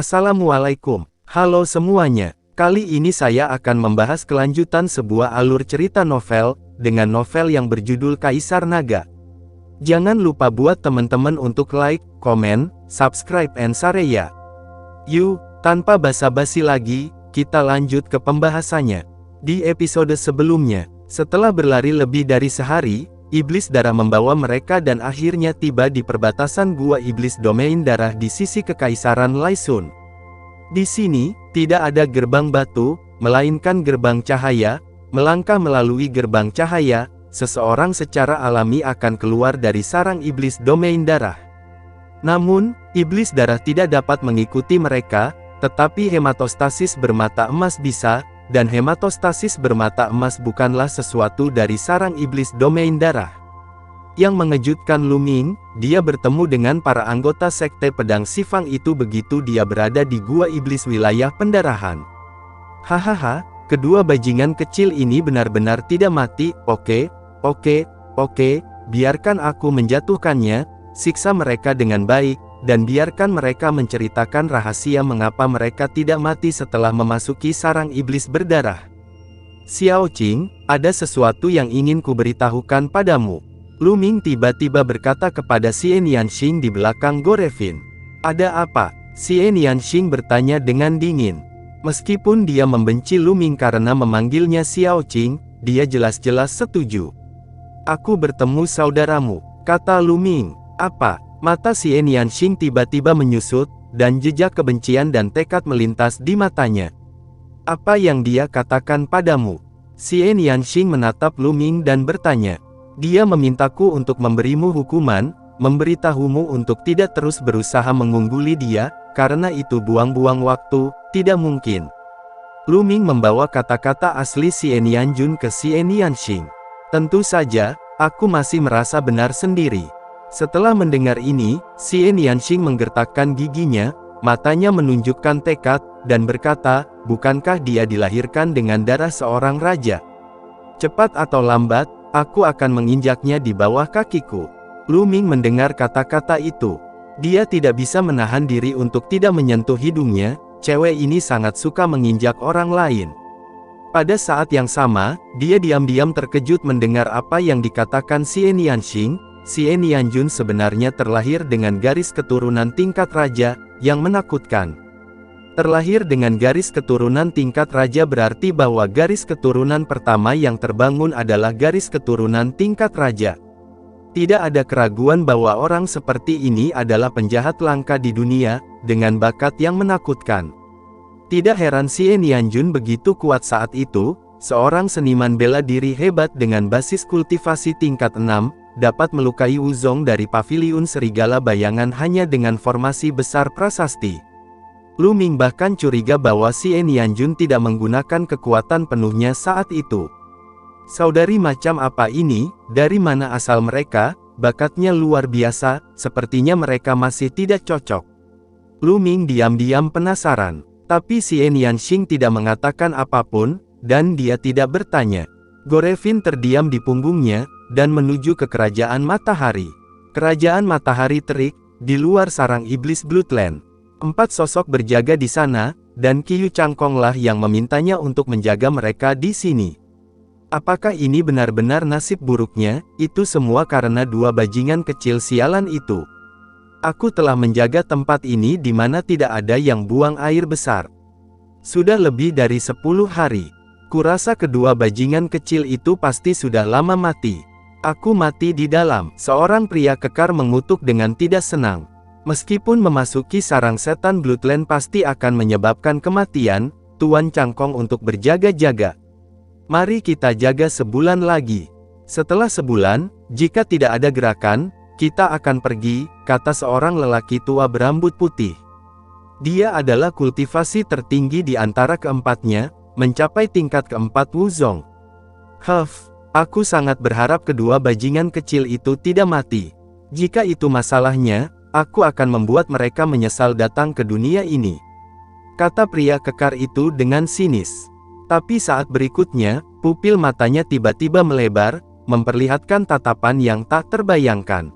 Assalamualaikum. Halo semuanya. Kali ini saya akan membahas kelanjutan sebuah alur cerita novel, dengan novel yang berjudul Kaisar Naga. Jangan lupa buat teman-teman untuk like, komen, subscribe and share ya. Yuk, tanpa basa-basi lagi, kita lanjut ke pembahasannya. Di episode sebelumnya, setelah berlari lebih dari sehari, Iblis Darah membawa mereka dan akhirnya tiba di perbatasan Gua Iblis Domain Darah di sisi Kekaisaran Laisun. Di sini, tidak ada gerbang batu, melainkan gerbang cahaya. Melangkah melalui gerbang cahaya, seseorang secara alami akan keluar dari sarang Iblis Domain Darah. Namun, Iblis Darah tidak dapat mengikuti mereka, tetapi hematostasis bermata emas bisa, dan hematostasis bermata emas bukanlah sesuatu dari sarang Iblis Domain Darah. Yang mengejutkan Lu Ming, dia bertemu dengan para anggota Sekte Pedang Sifang itu begitu dia berada di Gua Iblis wilayah pendarahan. Hahaha, kedua bajingan kecil ini benar-benar tidak mati. Oke, biarkan aku menjatuhkannya, siksa mereka dengan baik, dan biarkan mereka menceritakan rahasia mengapa mereka tidak mati setelah memasuki sarang iblis berdarah. Xiao Qing, ada sesuatu yang ingin kuberitahukan padamu. Lu Ming tiba-tiba berkata kepada Xian Yanxing di belakang Gorevin. Ada apa? Xian Yanxing bertanya dengan dingin. Meskipun dia membenci Lu Ming karena memanggilnya Xiao Qing, dia jelas-jelas setuju. Aku bertemu saudaramu, kata Lu Ming. Apa? Mata Xian Yanxing tiba-tiba menyusut, dan jejak kebencian dan tekad melintas di matanya. Apa yang dia katakan padamu? Xian Yanxing menatap Lu Ming dan bertanya. Dia memintaku untuk memberimu hukuman, memberitahumu untuk tidak terus berusaha mengungguli dia, karena itu buang-buang waktu, tidak mungkin. Lu Ming membawa kata-kata asli Xian Yanjun ke Xian Yanxing. Tentu saja, aku masih merasa benar sendiri. Setelah mendengar ini, Xian Yanxing menggertakkan giginya, matanya menunjukkan tekad, dan berkata, bukankah dia dilahirkan dengan darah seorang raja? Cepat atau lambat, aku akan menginjaknya di bawah kakiku. Lu Ming mendengar kata-kata itu. Dia tidak bisa menahan diri untuk tidak menyentuh hidungnya, cewek ini sangat suka menginjak orang lain. Pada saat yang sama, dia diam-diam terkejut mendengar apa yang dikatakan Xian Yanxing. Xian Yanjun sebenarnya terlahir dengan garis keturunan tingkat raja, yang menakutkan. Terlahir dengan garis keturunan tingkat raja berarti bahwa garis keturunan pertama yang terbangun adalah garis keturunan tingkat raja. Tidak ada keraguan bahwa orang seperti ini adalah penjahat langka di dunia, dengan bakat yang menakutkan. Tidak heran Xian Yanjun begitu kuat saat itu, seorang seniman bela diri hebat dengan basis kultivasi tingkat 6, dapat melukai Wuzong dari Paviliun Serigala Bayangan hanya dengan formasi besar prasasti. Lu Ming bahkan curiga bahwa Xian Yanjun tidak menggunakan kekuatan penuhnya saat itu. Saudari macam apa ini? Dari mana asal mereka? Bakatnya luar biasa, sepertinya mereka masih tidak cocok. Lu Ming diam-diam penasaran, tapi Xian Yanxing tidak mengatakan apapun, dan dia tidak bertanya. Gorevin terdiam di punggungnya, dan menuju ke Kerajaan Matahari. Kerajaan Matahari terik, di luar sarang iblis Bloodland. 4 sosok berjaga di sana, dan Qiyu Changkonglah yang memintanya untuk menjaga mereka di sini. Apakah ini benar-benar nasib buruknya? Itu semua karena dua bajingan kecil sialan itu. Aku telah menjaga tempat ini di mana tidak ada yang buang air besar. Sudah lebih dari 10 hari. Kurasa kedua bajingan kecil itu pasti sudah lama mati. Aku mati di dalam. Seorang pria kekar mengutuk dengan tidak senang. Meskipun memasuki sarang setan Bloodland pasti akan menyebabkan kematian, Tuan Changkong untuk berjaga-jaga. Mari kita jaga sebulan lagi. Setelah sebulan, jika tidak ada gerakan, kita akan pergi, kata seorang lelaki tua berambut putih. Dia adalah kultivasi tertinggi di antara keempatnya, mencapai tingkat keempat Wuzong. Aku sangat berharap kedua bajingan kecil itu tidak mati. Jika itu masalahnya, aku akan membuat mereka menyesal datang ke dunia ini, kata pria kekar itu dengan sinis. Tapi saat berikutnya, pupil matanya tiba-tiba melebar, memperlihatkan tatapan yang tak terbayangkan.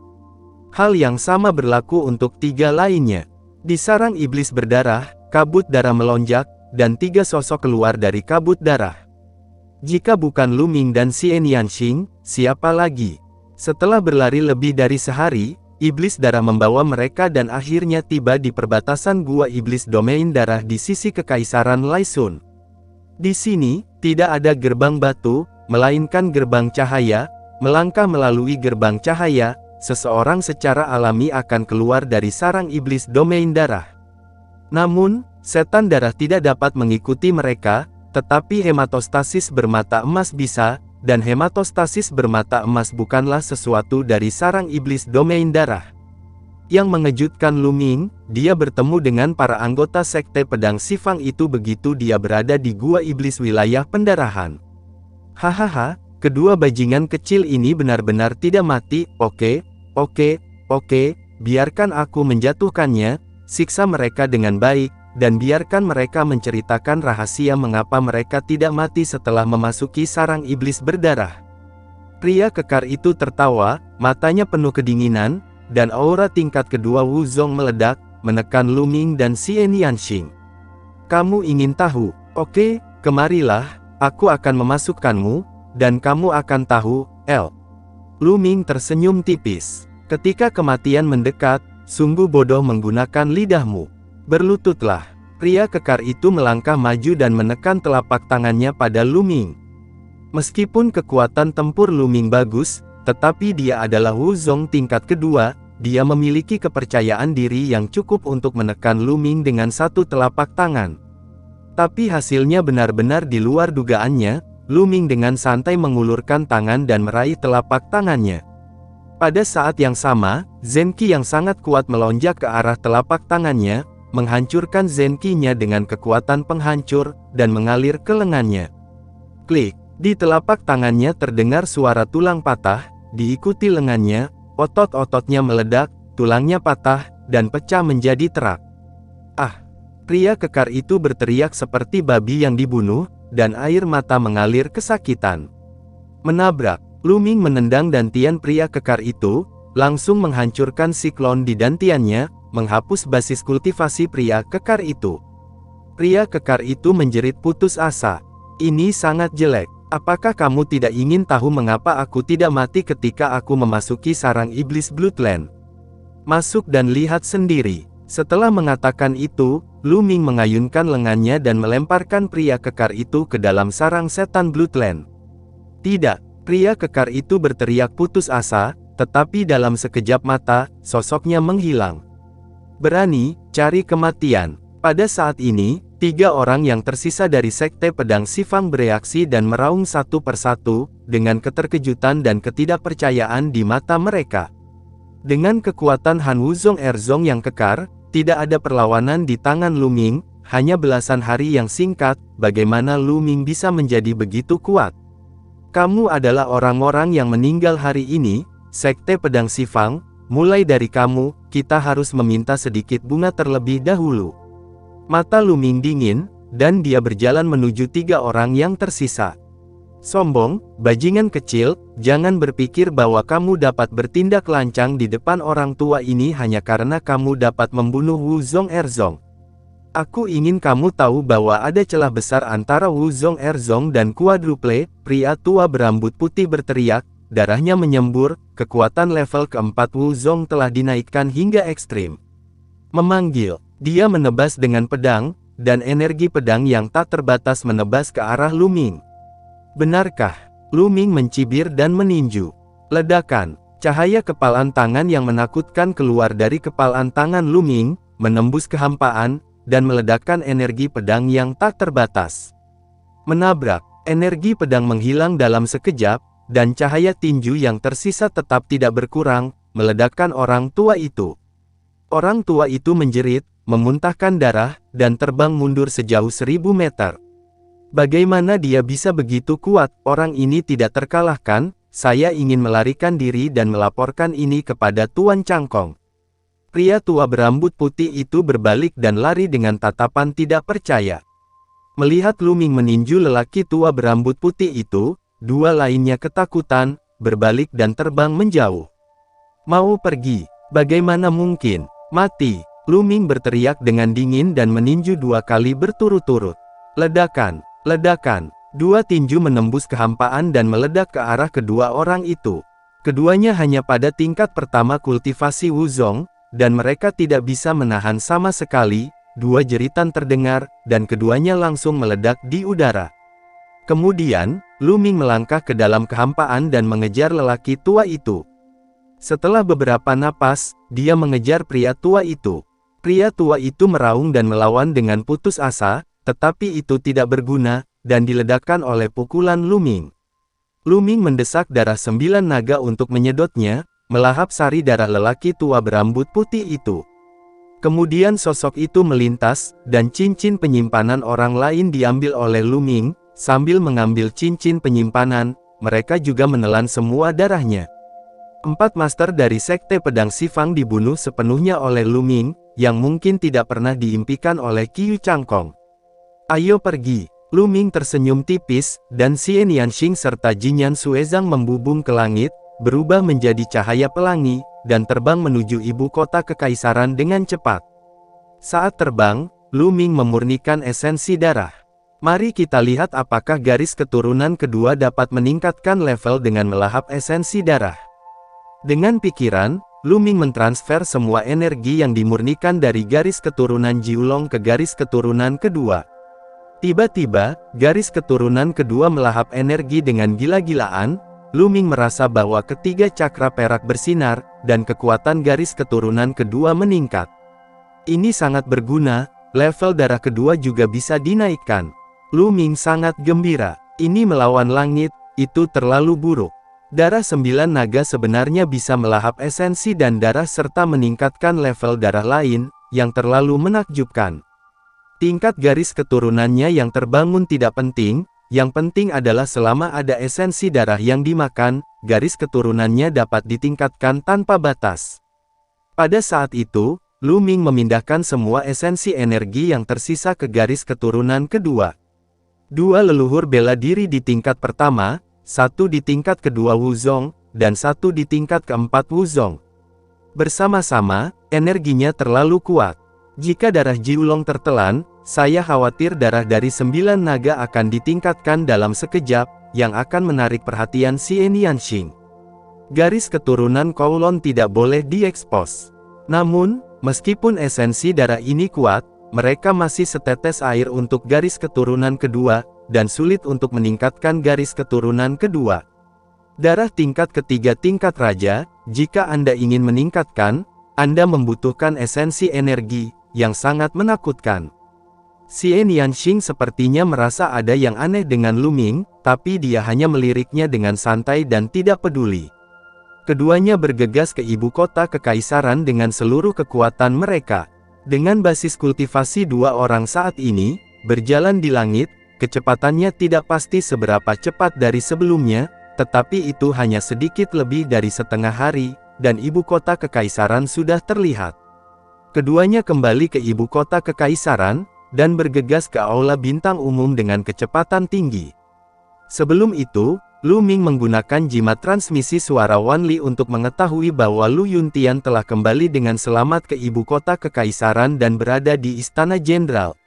Hal yang sama berlaku untuk 3 lainnya. Di sarang iblis berdarah, kabut darah melonjak, dan 3 sosok keluar dari kabut darah. Jika bukan Lu Ming dan Xian Yanxing, siapa lagi? Setelah berlari lebih dari sehari, iblis darah membawa mereka dan akhirnya tiba di perbatasan gua iblis domain darah di sisi kekaisaran Laisun. Di sini, tidak ada gerbang batu, melainkan gerbang cahaya. Melangkah melalui gerbang cahaya, seseorang secara alami akan keluar dari sarang iblis domain darah. Namun, setan darah tidak dapat mengikuti mereka, tetapi hematostasis bermata emas bisa, dan hematostasis bermata emas bukanlah sesuatu dari sarang iblis domain darah. Yang mengejutkan Lu Ming, dia bertemu dengan para anggota sekte pedang Sifang itu begitu dia berada di gua iblis wilayah pendarahan. Hahaha, kedua bajingan kecil ini benar-benar tidak mati. Oke, biarkan aku menjatuhkannya, siksa mereka dengan baik, dan biarkan mereka menceritakan rahasia mengapa mereka tidak mati setelah memasuki sarang iblis berdarah. Pria kekar itu tertawa, matanya penuh kedinginan, dan aura tingkat kedua Wu Zong meledak, menekan Lu Ming dan Xian Yanxing. Kamu ingin tahu? Oke, kemarilah, aku akan memasukkanmu, dan kamu akan tahu, Lu Ming tersenyum tipis. Ketika kematian mendekat, sungguh bodoh menggunakan lidahmu. Berlututlah. Pria kekar itu melangkah maju dan menekan telapak tangannya pada Lu Ming. Meskipun kekuatan tempur Lu Ming bagus, tetapi dia adalah Wu Zong tingkat kedua, dia memiliki kepercayaan diri yang cukup untuk menekan Lu Ming dengan satu telapak tangan. Tapi hasilnya benar-benar di luar dugaannya. Lu Ming dengan santai mengulurkan tangan dan meraih telapak tangannya. Pada saat yang sama, Zenki yang sangat kuat melonjak ke arah telapak tangannya, menghancurkan Zenki-nya dengan kekuatan penghancur, dan mengalir ke lengannya. Klik, di telapak tangannya terdengar suara tulang patah, diikuti lengannya, otot-ototnya meledak, tulangnya patah, dan pecah menjadi terak. Ah! Pria kekar itu berteriak seperti babi yang dibunuh, dan air mata mengalir kesakitan. Menabrak, Lu Ming menendang dantian pria kekar itu, langsung menghancurkan siklon di dantiannya, menghapus basis kultivasi pria kekar itu. Pria kekar itu menjerit putus asa. Ini sangat jelek. Apakah kamu tidak ingin tahu mengapa aku tidak mati ketika aku memasuki sarang iblis Bloodland? Masuk dan lihat sendiri. Setelah mengatakan itu, Lu Ming mengayunkan lengannya dan melemparkan pria kekar itu ke dalam sarang setan Bloodland. Tidak, pria kekar itu berteriak putus asa, tetapi dalam sekejap mata, sosoknya menghilang. Berani, cari kematian. Pada saat ini, 3 orang yang tersisa dari sekte pedang Sifang bereaksi dan meraung satu persatu, dengan keterkejutan dan ketidakpercayaan di mata mereka. Dengan kekuatan Han Wuzong Erzong yang kekar, tidak ada perlawanan di tangan Lu Ming, hanya belasan hari yang singkat, bagaimana Lu Ming bisa menjadi begitu kuat? Kamu adalah orang-orang yang meninggal hari ini, sekte pedang Sifang, mulai dari kamu, kita harus meminta sedikit bunga terlebih dahulu. Mata Lu Ming dingin, dan dia berjalan menuju 3 orang yang tersisa. Sombong, bajingan kecil, jangan berpikir bahwa kamu dapat bertindak lancang di depan orang tua ini hanya karena kamu dapat membunuh Wuzong Erzong. Aku ingin kamu tahu bahwa ada celah besar antara Wuzong Erzong dan Quadruple. Pria tua berambut putih berteriak, darahnya menyembur, kekuatan level keempat Wuzong telah dinaikkan hingga ekstrim. Memanggil, dia menebas dengan pedang, dan energi pedang yang tak terbatas menebas ke arah Lu Ming. Benarkah? Lu Ming mencibir dan meninju. Ledakan, cahaya kepalan tangan yang menakutkan keluar dari kepalan tangan Lu Ming, menembus kehampaan, dan meledakkan energi pedang yang tak terbatas. Menabrak, energi pedang menghilang dalam sekejap, dan cahaya tinju yang tersisa tetap tidak berkurang, meledakkan orang tua itu. Orang tua itu menjerit, memuntahkan darah, dan terbang mundur sejauh 1000 meter. Bagaimana dia bisa begitu kuat? Orang ini tidak terkalahkan. Saya ingin melarikan diri dan melaporkan ini kepada Tuan Cangkong. Pria tua berambut putih itu berbalik dan lari dengan tatapan tidak percaya. Melihat Lu Ming meninju lelaki tua berambut putih itu, 2 lainnya ketakutan, berbalik dan terbang menjauh. Mau pergi? Bagaimana mungkin? Mati! Lu Ming berteriak dengan dingin dan meninju 2 kali berturut-turut. Ledakan, ledakan. 2 tinju menembus kehampaan dan meledak ke arah kedua orang itu. Keduanya hanya pada tingkat pertama kultivasi Wuzong, dan mereka tidak bisa menahan sama sekali. 2 jeritan terdengar, dan keduanya langsung meledak di udara. Kemudian, Lu Ming melangkah ke dalam kehampaan dan mengejar lelaki tua itu. Setelah beberapa napas, dia mengejar pria tua itu. Pria tua itu meraung dan melawan dengan putus asa, tetapi itu tidak berguna, dan diledakkan oleh pukulan Lu Ming. Lu Ming mendesak darah 9 naga untuk menyedotnya, melahap sari darah lelaki tua berambut putih itu. Kemudian sosok itu melintas, dan cincin penyimpanan orang lain diambil oleh Lu Ming. Sambil mengambil cincin penyimpanan, mereka juga menelan semua darahnya. 4 master dari Sekte Pedang Sifang dibunuh sepenuhnya oleh Lu Ming, yang mungkin tidak pernah diimpikan oleh Qiu Changkong. Ayo pergi. Lu Ming tersenyum tipis, dan Xian Yanxing serta Jinyan Suezang membubung ke langit, berubah menjadi cahaya pelangi, dan terbang menuju ibu kota kekaisaran dengan cepat. Saat terbang, Lu Ming memurnikan esensi darah. Mari kita lihat apakah garis keturunan kedua dapat meningkatkan level dengan melahap esensi darah. Dengan pikiran, Lu Ming mentransfer semua energi yang dimurnikan dari garis keturunan Jiulong ke garis keturunan kedua. Tiba-tiba, garis keturunan kedua melahap energi dengan gila-gilaan. Lu Ming merasa bahwa ketiga cakra perak bersinar, dan kekuatan garis keturunan kedua meningkat. Ini sangat berguna, level darah kedua juga bisa dinaikkan. Lu Ming sangat gembira. Ini melawan langit, itu terlalu buruk. Darah 9 naga sebenarnya bisa melahap esensi dan darah serta meningkatkan level darah lain, yang terlalu menakjubkan. Tingkat garis keturunannya yang terbangun tidak penting, yang penting adalah selama ada esensi darah yang dimakan, garis keturunannya dapat ditingkatkan tanpa batas. Pada saat itu, Lu Ming memindahkan semua esensi energi yang tersisa ke garis keturunan kedua. 2 leluhur bela diri di tingkat pertama, 1 di tingkat kedua Wuzong, dan 1 di tingkat keempat Wuzong. Bersama-sama, energinya terlalu kuat. Jika darah Jiulong tertelan, saya khawatir darah dari 9 naga akan ditingkatkan dalam sekejap, yang akan menarik perhatian Xian Yanxing. Garis keturunan Kowloon tidak boleh diekspos. Namun, meskipun esensi darah ini kuat, mereka masih setetes air untuk garis keturunan kedua, dan sulit untuk meningkatkan garis keturunan kedua. Darah tingkat ketiga tingkat raja, jika Anda ingin meningkatkan, Anda membutuhkan esensi energi, yang sangat menakutkan. Xian Yanxing sepertinya merasa ada yang aneh dengan Lu Ming, tapi dia hanya meliriknya dengan santai dan tidak peduli. Keduanya bergegas ke ibu kota kekaisaran dengan seluruh kekuatan mereka. Dengan basis kultivasi 2 orang saat ini, berjalan di langit, kecepatannya tidak pasti seberapa cepat dari sebelumnya, tetapi itu hanya sedikit lebih dari setengah hari, dan ibu kota kekaisaran sudah terlihat. Keduanya kembali ke ibu kota kekaisaran, dan bergegas ke aula bintang umum dengan kecepatan tinggi. Sebelum itu, Lu Ming menggunakan jimat transmisi suara Wan Li untuk mengetahui bahwa Lu Yuntian telah kembali dengan selamat ke ibu kota kekaisaran dan berada di istana jenderal.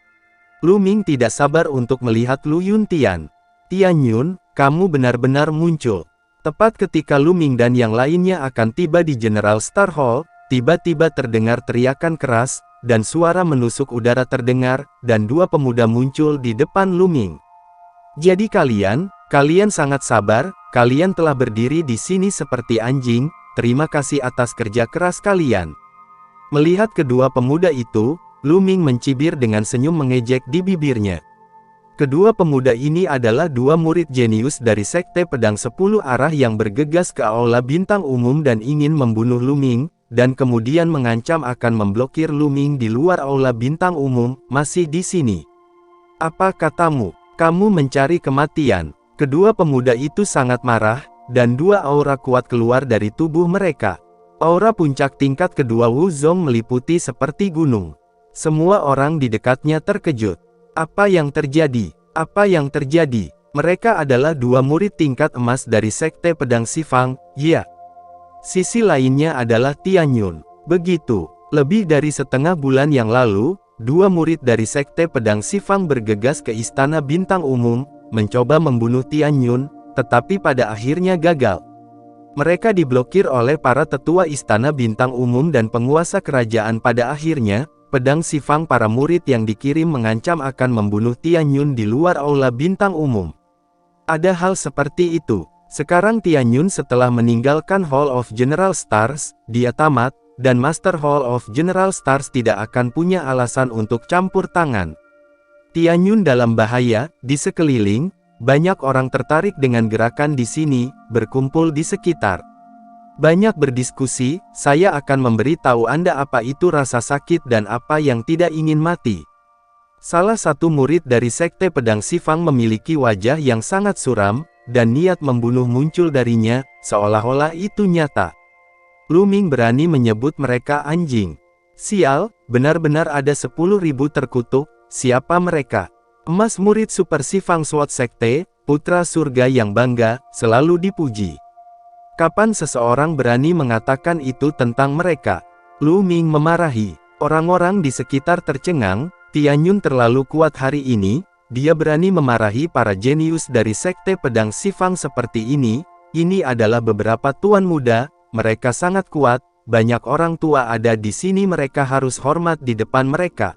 Lu Ming tidak sabar untuk melihat Lu Yuntian. "Tian Yun, kamu benar-benar muncul." Tepat ketika Lu Ming dan yang lainnya akan tiba di General Star Hall, tiba-tiba terdengar teriakan keras, dan suara menusuk udara terdengar, dan 2 pemuda muncul di depan Lu Ming. "Jadi kalian sangat sabar, kalian telah berdiri di sini seperti anjing, terima kasih atas kerja keras kalian." Melihat kedua pemuda itu, Lu Ming mencibir dengan senyum mengejek di bibirnya. Kedua pemuda ini adalah 2 murid jenius dari Sekte Pedang 10 Arah yang bergegas ke aula bintang umum dan ingin membunuh Lu Ming, dan kemudian mengancam akan memblokir Lu Ming di luar aula bintang umum, masih di sini. "Apa katamu? Kamu mencari kematian?" Kedua pemuda itu sangat marah, dan 2 aura kuat keluar dari tubuh mereka. Aura puncak tingkat kedua Wuzong meliputi seperti gunung. Semua orang di dekatnya terkejut. Apa yang terjadi? Apa yang terjadi? Mereka adalah 2 murid tingkat emas dari Sekte Pedang Sifang, ya. Sisi lainnya adalah Tian Yun. Begitu, Lebih dari setengah bulan yang lalu, dua murid dari Sekte Pedang Sifang bergegas ke Istana Bintang Umum, mencoba membunuh Tian Yun, tetapi pada akhirnya gagal. Mereka diblokir oleh para tetua Istana Bintang Umum dan penguasa kerajaan. Pada akhirnya, pedang Sifang para murid yang dikirim mengancam akan membunuh Tian Yun di luar aula Bintang Umum. Ada hal seperti itu. Sekarang Tian Yun setelah meninggalkan Hall of General Stars, dia tamat, dan Master Hall of General Stars tidak akan punya alasan untuk campur tangan. Tian Yun dalam bahaya. Di sekeliling, banyak orang tertarik dengan gerakan di sini, berkumpul di sekitar. Banyak berdiskusi. Saya akan memberi tahu Anda apa itu rasa sakit dan apa yang tidak ingin mati. Salah satu murid dari Sekte Pedang Sifang memiliki wajah yang sangat suram, dan niat membunuh muncul darinya, seolah-olah itu nyata. Lu Ming berani menyebut mereka anjing. Sial, benar-benar ada 10.000 terkutuk. Siapa mereka? Emas murid Super Sifang Sword Sekte, putra surga yang bangga, selalu dipuji. Kapan seseorang berani mengatakan itu tentang mereka? Lu Ming memarahi. Orang-orang di sekitar tercengang. Tian Yun terlalu kuat hari ini. Dia berani memarahi para jenius dari Sekte Pedang Sifang seperti ini. Ini adalah beberapa tuan muda. Mereka sangat kuat, banyak orang tua ada di sini, mereka harus hormat di depan mereka.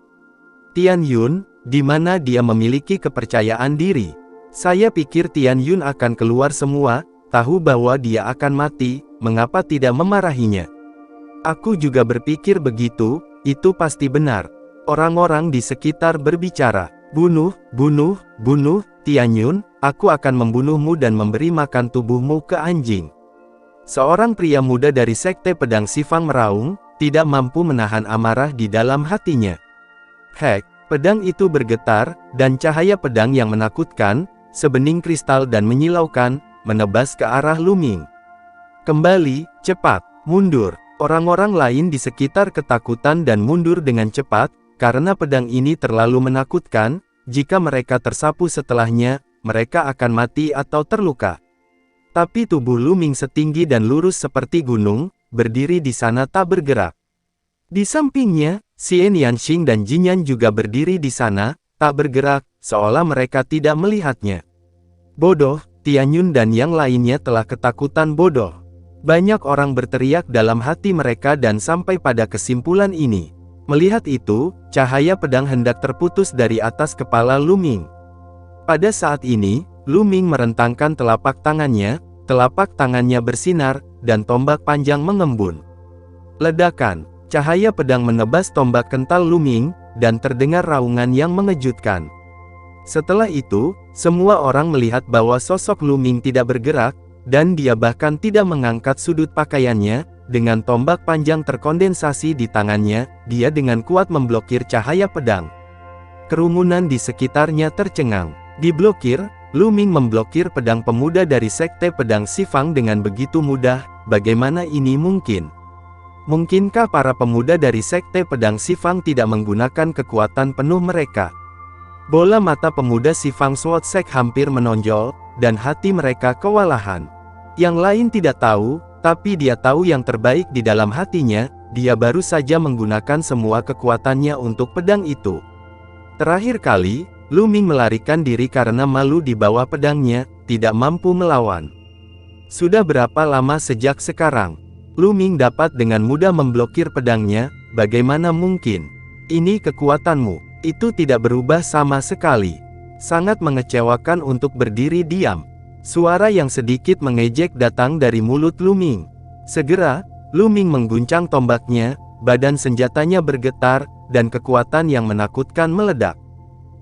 Tian Yun, di mana dia memiliki kepercayaan diri. Saya pikir Tian Yun akan keluar semua, tahu bahwa dia akan mati, mengapa tidak memarahinya? Aku juga berpikir begitu, itu pasti benar. Orang-orang di sekitar berbicara, bunuh, bunuh, bunuh, Tian Yun, aku akan membunuhmu dan memberi makan tubuhmu ke anjing. Seorang pria muda dari Sekte Pedang Sifang meraung, tidak mampu menahan amarah di dalam hatinya. Hek, pedang itu bergetar, dan cahaya pedang yang menakutkan, sebening kristal dan menyilaukan, menebas ke arah Lu Ming. Kembali, cepat, mundur. Orang-orang lain di sekitar ketakutan dan mundur dengan cepat, karena pedang ini terlalu menakutkan. Jika mereka tersapu setelahnya, mereka akan mati atau terluka. Tapi tubuh Lu Ming setinggi dan lurus seperti gunung, berdiri di sana tak bergerak. Di sampingnya, Xian Yanxing dan Jinyan juga berdiri di sana, tak bergerak, seolah mereka tidak melihatnya. Bodoh, Tian Yun dan yang lainnya telah ketakutan bodoh. Banyak orang berteriak dalam hati mereka dan sampai pada kesimpulan ini. Melihat itu, cahaya pedang hendak terputus dari atas kepala Lu Ming. Pada saat ini, Lu Ming merentangkan telapak tangannya bersinar, dan tombak panjang mengembun. Ledakan, cahaya pedang menebas tombak kental Lu Ming, dan terdengar raungan yang mengejutkan. Setelah itu, semua orang melihat bahwa sosok Lu Ming tidak bergerak, dan dia bahkan tidak mengangkat sudut pakaiannya. Dengan tombak panjang terkondensasi di tangannya, dia dengan kuat memblokir cahaya pedang. Kerumunan di sekitarnya tercengang. Diblokir, Lu Ming memblokir pedang pemuda dari Sekte Pedang Sifang dengan begitu mudah. Bagaimana ini mungkin? Mungkinkah para pemuda dari Sekte Pedang Sifang tidak menggunakan kekuatan penuh mereka? Bola mata pemuda Sifang Sword Sek hampir menonjol, dan hati mereka kewalahan. Yang lain tidak tahu, tapi dia tahu yang terbaik di dalam hatinya. Dia baru saja menggunakan semua kekuatannya untuk pedang itu. Terakhir kali, Lu Ming melarikan diri karena malu di bawah pedangnya, tidak mampu melawan. Sudah berapa lama sejak sekarang? Lu Ming dapat dengan mudah memblokir pedangnya. Bagaimana mungkin? Ini kekuatanmu. Itu tidak berubah sama sekali. Sangat mengecewakan untuk berdiri diam. Suara yang sedikit mengejek datang dari mulut Lu Ming. Segera, Lu Ming mengguncang tombaknya, badan senjatanya bergetar, dan kekuatan yang menakutkan meledak.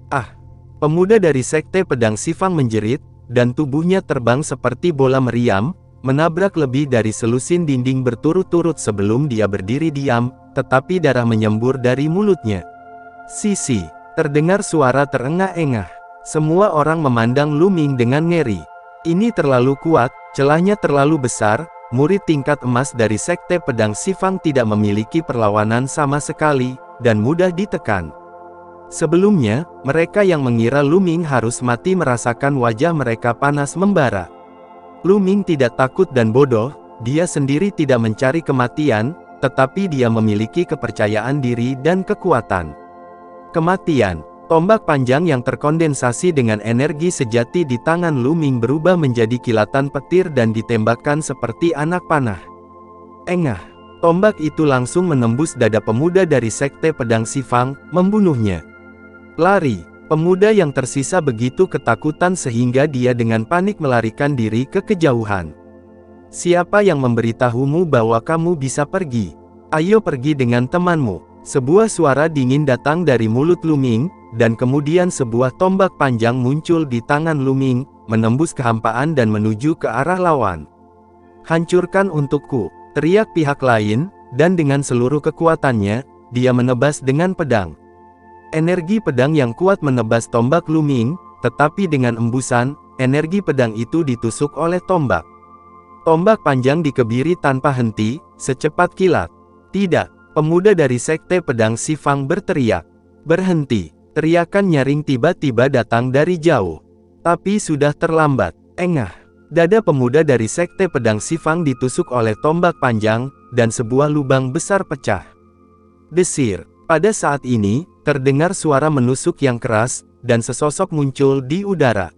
Ah! Pemuda dari Sekte Pedang Sifang menjerit, dan tubuhnya terbang seperti bola meriam, menabrak lebih dari selusin dinding berturut-turut sebelum dia berdiri diam, tetapi darah menyembur dari mulutnya. Sisi, terdengar suara terengah-engah. Semua orang memandang Lu Ming dengan ngeri. Ini terlalu kuat, celahnya terlalu besar. Murid tingkat emas dari Sekte Pedang Sifang tidak memiliki perlawanan sama sekali, dan mudah ditekan. Sebelumnya, mereka yang mengira Lu Ming harus mati merasakan wajah mereka panas membara. Lu Ming tidak takut dan bodoh, dia sendiri tidak mencari kematian, tetapi dia memiliki kepercayaan diri dan kekuatan. Kematian. Tombak panjang yang terkondensasi dengan energi sejati di tangan Lu Ming berubah menjadi kilatan petir dan ditembakkan seperti anak panah. Engah. Tombak itu langsung menembus dada pemuda dari Sekte Pedang Xifang, membunuhnya. Lari. Pemuda yang tersisa begitu ketakutan sehingga dia dengan panik melarikan diri ke kejauhan. Siapa yang memberitahumu bahwa kamu bisa pergi? Ayo pergi dengan temanmu. Sebuah suara dingin datang dari mulut Lu Ming, dan kemudian sebuah tombak panjang muncul di tangan Lu Ming, menembus kehampaan dan menuju ke arah lawan. Hancurkan untukku, teriak pihak lain, dan dengan seluruh kekuatannya, dia menebas dengan pedang. Energi pedang yang kuat menebas tombak Lu Ming, tetapi dengan embusan, energi pedang itu ditusuk oleh tombak. Tombak panjang dikebiri tanpa henti, secepat kilat. Tidak, pemuda dari Sekte Pedang Xifang berteriak. Berhenti, teriakan nyaring tiba-tiba datang dari jauh. Tapi sudah terlambat. Engah. Dada pemuda dari Sekte Pedang Xifang ditusuk oleh tombak panjang, dan sebuah lubang besar pecah. Desir. Pada saat ini, terdengar suara menusuk yang keras, dan sesosok muncul di udara.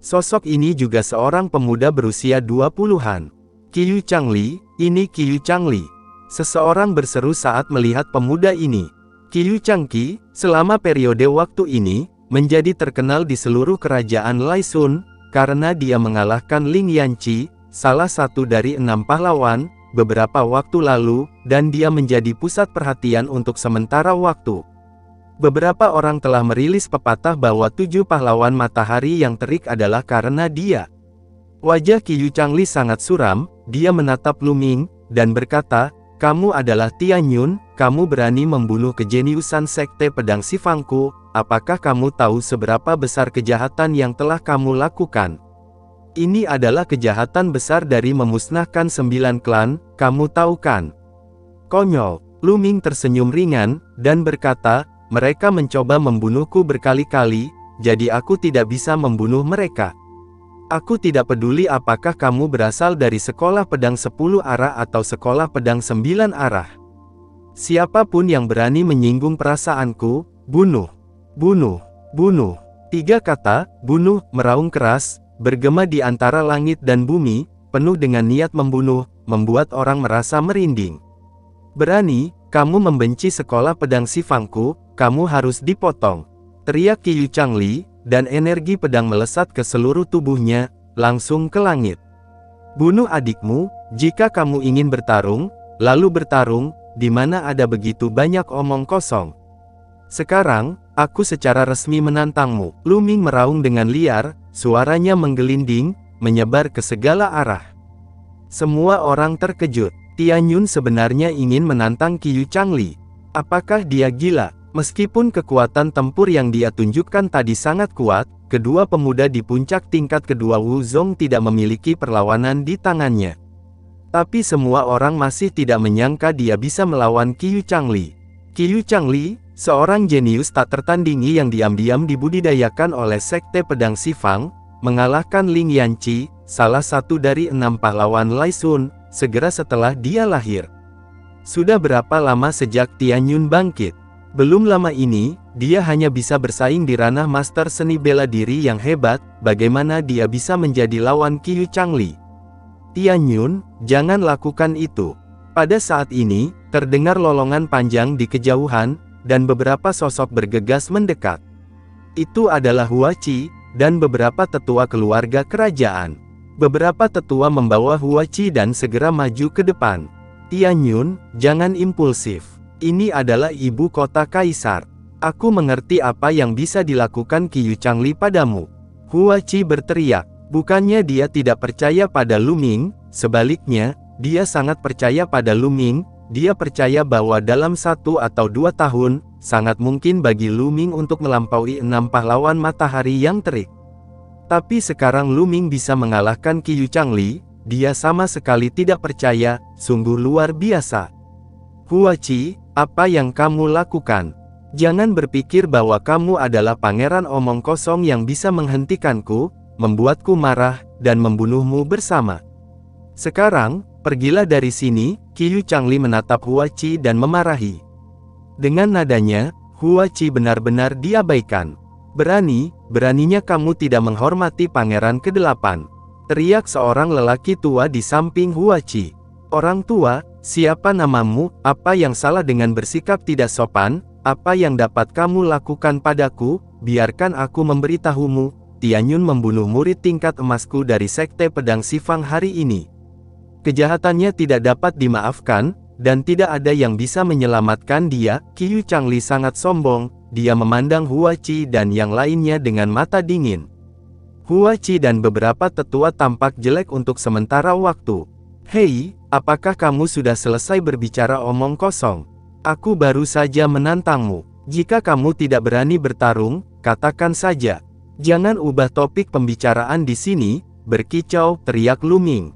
Sosok ini juga seorang pemuda berusia 20-an. Qiyu Changli, ini Qiyu Changli. Seseorang berseru saat melihat pemuda ini. Qiyu Changqi, selama periode waktu ini, menjadi terkenal di seluruh kerajaan Laisun, karena dia mengalahkan Ling Yanqi, salah satu dari 6 pahlawan, beberapa waktu lalu, dan dia menjadi pusat perhatian untuk sementara waktu. Beberapa orang telah merilis pepatah bahwa 7 pahlawan matahari yang terik adalah karena dia. Wajah Qiyu Changli sangat suram, dia menatap Lu Ming, dan berkata, "Kamu adalah Tian Yun, kamu berani membunuh kejeniusan Sekte Pedang Xifangku, apakah kamu tahu seberapa besar kejahatan yang telah kamu lakukan? Ini adalah kejahatan besar dari memusnahkan 9 klan, kamu tahu kan?" Konyol. Lu Ming tersenyum ringan, dan berkata, "Mereka mencoba membunuhku berkali-kali, jadi aku tidak bisa membunuh mereka. Aku tidak peduli apakah kamu berasal dari sekolah pedang 10 arah atau sekolah pedang 9 arah. Siapapun yang berani menyinggung perasaanku, bunuh, bunuh, bunuh." 3 kata, bunuh, meraung keras, bergema di antara langit dan bumi, penuh dengan niat membunuh, membuat orang merasa merinding. "Berani, kamu membenci sekolah pedang Xifangku, kamu harus dipotong," teriak Qiyu Changli, dan energi pedang melesat ke seluruh tubuhnya, langsung ke langit. "Bunuh adikmu, jika kamu ingin bertarung, lalu bertarung, di mana ada begitu banyak omong kosong. Sekarang, aku secara resmi menantangmu." Lu Ming meraung dengan liar, suaranya menggelinding, menyebar ke segala arah. Semua orang terkejut. Tian Yun sebenarnya ingin menantang Qiyu Changli. Apakah dia gila? Meskipun kekuatan tempur yang dia tunjukkan tadi sangat kuat, kedua pemuda di puncak tingkat kedua Wu Zong tidak memiliki perlawanan di tangannya. Tapi semua orang masih tidak menyangka dia bisa melawan Qiyu Changli. Qiyu Changli, seorang jenius tak tertandingi yang diam-diam dibudidayakan oleh Sekte Pedang Xifang, mengalahkan Ling Yanqi, salah satu dari 6 pahlawan Laisun, segera setelah dia lahir. Sudah berapa lama sejak Tian Yun bangkit? Belum lama ini, dia hanya bisa bersaing di ranah master seni bela diri yang hebat, bagaimana dia bisa menjadi lawan Qiyu Changli? "Tian Yun, jangan lakukan itu." Pada saat ini, terdengar lolongan panjang di kejauhan, dan beberapa sosok bergegas mendekat. Itu adalah Hua Qi, dan beberapa tetua keluarga kerajaan. Beberapa tetua membawa Hua Qi dan segera maju ke depan. "Tian Yun, jangan impulsif. Ini adalah ibu kota kaisar. Aku mengerti apa yang bisa dilakukan Qiyu Changli padamu." Hua Qi berteriak. Bukannya dia tidak percaya pada Lu Ming, sebaliknya, dia sangat percaya pada Lu Ming. Dia percaya bahwa dalam 1 atau 2 tahun, sangat mungkin bagi Lu Ming untuk melampaui 6 pahlawan matahari yang terik. Tapi sekarang Lu Ming bisa mengalahkan Qiyu Changli, dia sama sekali tidak percaya, sungguh luar biasa. "Hua Qi, apa yang kamu lakukan? Jangan berpikir bahwa kamu adalah pangeran omong kosong yang bisa menghentikanku, membuatku marah, dan membunuhmu bersama. Sekarang, pergilah dari sini, Qiyu Changli menatap Hua Qi dan memarahi. Dengan nadanya, Hua Qi benar-benar diabaikan. Beraninya kamu tidak menghormati pangeran ke-8. Teriak seorang lelaki tua di samping Hua Qi. Orang tua, siapa namamu? Apa yang salah dengan bersikap tidak sopan? Apa yang dapat kamu lakukan padaku? Biarkan aku memberitahumu, Tianyun membunuh murid tingkat emasku dari Sekte Pedang Xifang hari ini. Kejahatannya tidak dapat dimaafkan, dan tidak ada yang bisa menyelamatkan dia. Qiyu Changli sangat sombong, dia memandang Hua Qi dan yang lainnya dengan mata dingin. Hua Qi dan beberapa tetua tampak jelek untuk sementara waktu. Hei, apakah kamu sudah selesai berbicara omong kosong? Aku baru saja menantangmu. Jika kamu tidak berani bertarung, katakan saja. Jangan ubah topik pembicaraan di sini, berkicau, teriak Lu Ming.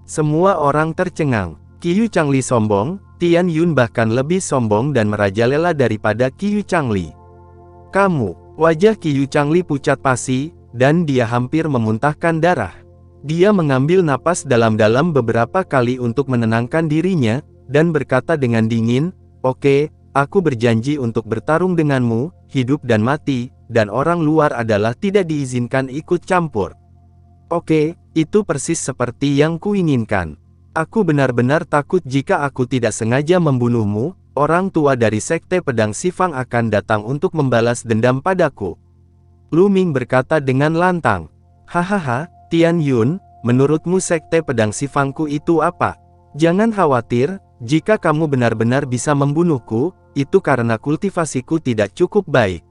Semua orang tercengang. Qiyu Changli sombong, Tian Yun bahkan lebih sombong dan merajalela daripada Qiyu Changli. Kamu, wajah Qiyu Changli pucat pasi, dan dia hampir memuntahkan darah. Dia mengambil napas dalam-dalam beberapa kali untuk menenangkan dirinya, dan berkata dengan dingin, "Oke, aku berjanji untuk bertarung denganmu, hidup dan mati, dan orang luar adalah tidak diizinkan ikut campur." Oke, itu persis seperti yang kuinginkan. Aku benar-benar takut jika aku tidak sengaja membunuhmu, orang tua dari Sekte Pedang Xifang akan datang untuk membalas dendam padaku. Lu Ming berkata dengan lantang. Hahaha, Tian Yun, menurutmu Sekte Pedang Xifangku itu apa? Jangan khawatir, jika kamu benar-benar bisa membunuhku, itu karena kultivasiku tidak cukup baik.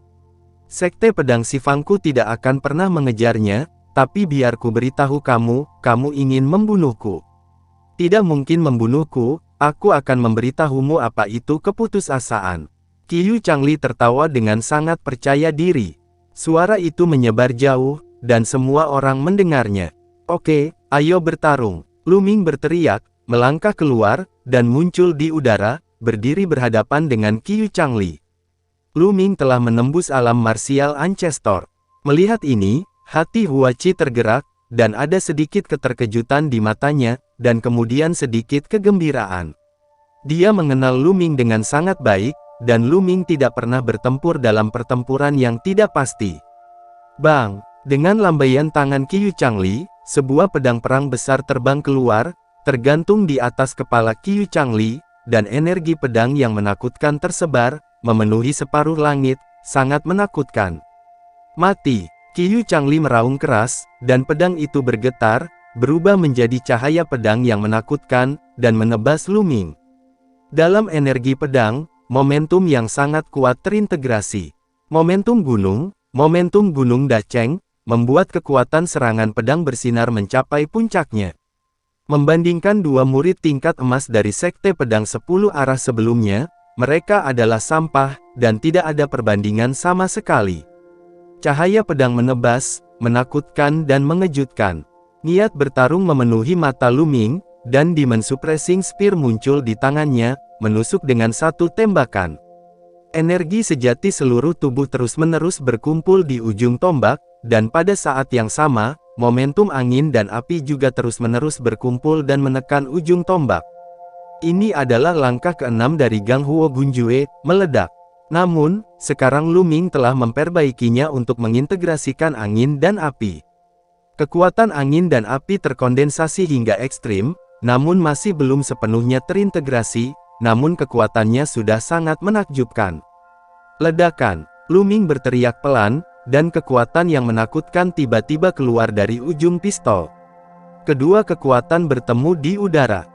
Sekte Pedang Xifangku tidak akan pernah mengejarnya, tapi biar ku beritahu kamu, kamu ingin membunuhku. Tidak mungkin membunuhku, aku akan memberitahumu apa itu keputusasaan. Qiyu Changli tertawa dengan sangat percaya diri. Suara itu menyebar jauh, dan semua orang mendengarnya. Oke, ayo bertarung. Lu Ming berteriak, melangkah keluar, dan muncul di udara, berdiri berhadapan dengan Qiyu Changli. Lu Ming telah menembus alam martial ancestor. Melihat ini, hati Hua Qi tergerak, dan ada sedikit keterkejutan di matanya, dan kemudian sedikit kegembiraan. Dia mengenal Lu Ming dengan sangat baik, dan Lu Ming tidak pernah bertempur dalam pertempuran yang tidak pasti. Bang! Dengan lambaian tangan Qiyu Changli, sebuah pedang perang besar terbang keluar, tergantung di atas kepala Qiyu Changli, dan energi pedang yang menakutkan tersebar, memenuhi separuh langit, sangat menakutkan. Mati! Qiyu Changli meraung keras, dan pedang itu bergetar, berubah menjadi cahaya pedang yang menakutkan, dan menebas Lu Ming. Dalam energi pedang, momentum yang sangat kuat terintegrasi. Momentum gunung Dacheng, membuat kekuatan serangan pedang bersinar mencapai puncaknya. Membandingkan dua murid tingkat emas dari Sekte Pedang 10 arah sebelumnya, mereka adalah sampah, dan tidak ada perbandingan sama sekali. Cahaya pedang menebas, menakutkan dan mengejutkan. Niat bertarung memenuhi mata Lu Ming, dan Demon Suppressing Spear muncul di tangannya, menusuk dengan satu tembakan. Energi sejati seluruh tubuh terus-menerus berkumpul di ujung tombak, dan pada saat yang sama, momentum angin dan api juga terus-menerus berkumpul dan menekan ujung tombak. Ini adalah langkah ke-6 dari Gang Huo Gunjue, meledak. Namun, sekarang Lu Ming telah memperbaikinya untuk mengintegrasikan angin dan api. Kekuatan angin dan api terkondensasi hingga ekstrim, namun masih belum sepenuhnya terintegrasi, namun kekuatannya sudah sangat menakjubkan. Ledakan! Lu Ming berteriak pelan, dan kekuatan yang menakutkan tiba-tiba keluar dari ujung pistol. Kedua kekuatan bertemu di udara.